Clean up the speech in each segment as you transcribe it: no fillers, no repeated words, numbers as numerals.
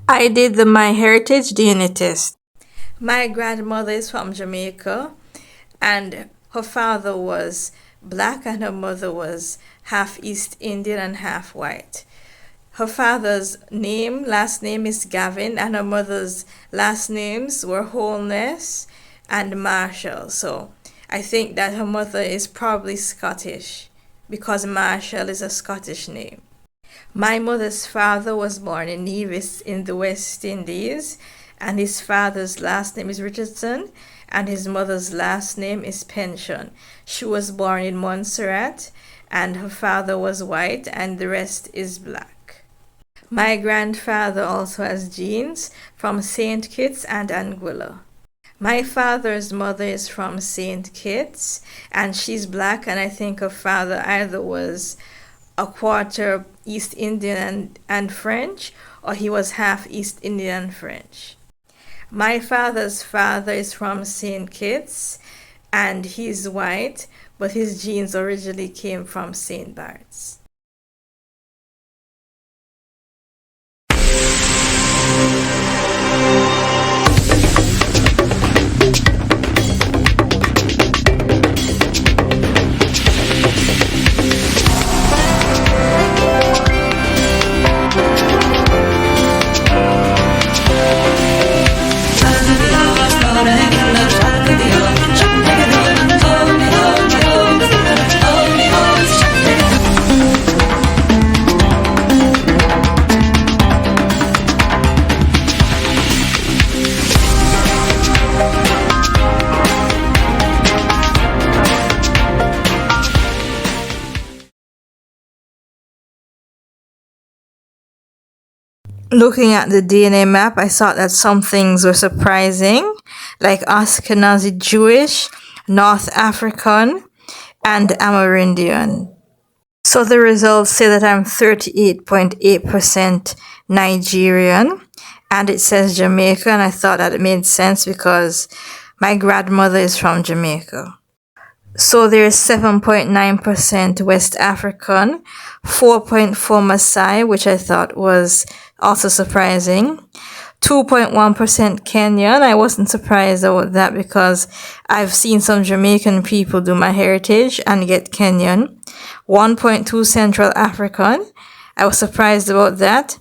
I did the MyHeritage DNA test. My grandmother is from Jamaica, and her father was black and her mother was half East Indian and half white. Her father's last name is Gavin, and her mother's last names were Holness and Marshall. So I think that her mother is probably Scottish because Marshall is a Scottish name. My mother's father was born in Nevis in the West Indies, and his father's last name is Richardson, and his mother's last name is Pension. She was born in Montserrat, and her father was white, and the rest is black. My grandfather also has genes from St. Kitts and Anguilla. My father's mother is from St. Kitts, and she's black, and I think her father either was a quarter East Indian and French, or he was half East Indian and French. My father's father is from St. Kitts, and he's white, but his genes originally came from St. Bart's. Looking at the DNA map, I thought that some things were surprising, like Ashkenazi Jewish, North African, and Amerindian. So the results say that I'm 38.8% Nigerian, and it says Jamaica, and I thought that it made sense because my grandmother is from Jamaica. So there's 7.9% West African, 4.4 Maasai, which I thought was also surprising, 2.1% Kenyan. I wasn't surprised about that because I've seen some Jamaican people do MyHeritage and get Kenyan, 1.2 Central African. I was surprised about that,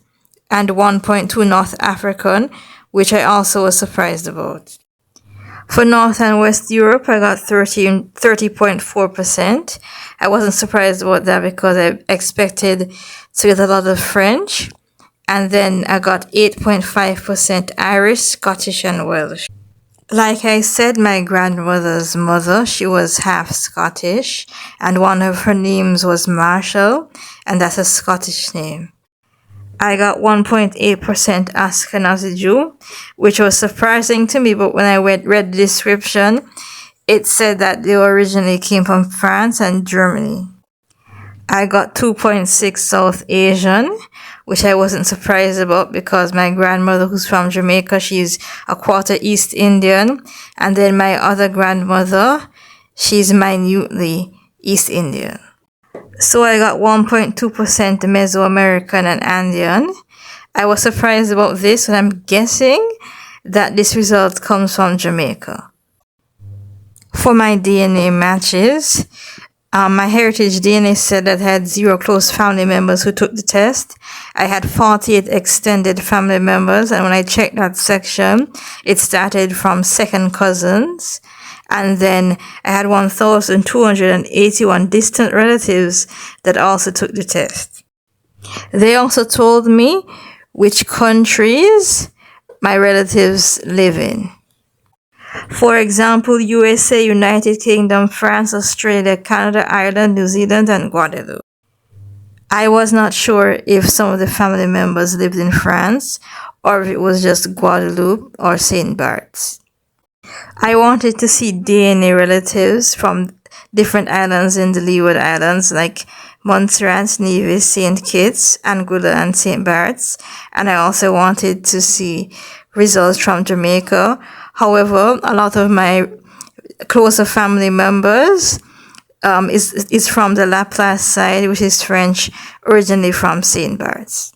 and 1.2 North African, which I also was surprised about. For North and West Europe, I got 30.4%. I wasn't surprised about that because I expected to get a lot of French. And then I got 8.5% Irish, Scottish, and Welsh. Like I said, my grandmother's mother, she was half Scottish, and one of her names was Marshall, and that's a Scottish name. I got 1.8% Ashkenazi Jew, which was surprising to me, but when I read the description, it said that they originally came from France and Germany. I got 2.6 South Asian, which I wasn't surprised about because my grandmother, who's from Jamaica, she's a quarter East Indian, and then my other grandmother, she's minutely East Indian. So I got 1.2% Mesoamerican and Andean. I was surprised about this, and I'm guessing that this result comes from Jamaica. For my DNA matches, MyHeritage DNA said that I had 0 close family members who took the test. I had 48 extended family members, and when I checked that section, it started from second cousins. And then I had 1,281 distant relatives that also took the test. They also told me which countries my relatives live in. For example, USA, United Kingdom, France, Australia, Canada, Ireland, New Zealand, and Guadeloupe. I was not sure if some of the family members lived in France or if it was just Guadeloupe or St. Bart's. I wanted to see DNA relatives from different islands in the Leeward Islands like Montserrat, Nevis, St. Kitts, Anguilla, and St. Bart's, and I also wanted to see results from Jamaica. However, a lot of my closer family members is from the LaPlace side, which is French, originally from St. Bart's.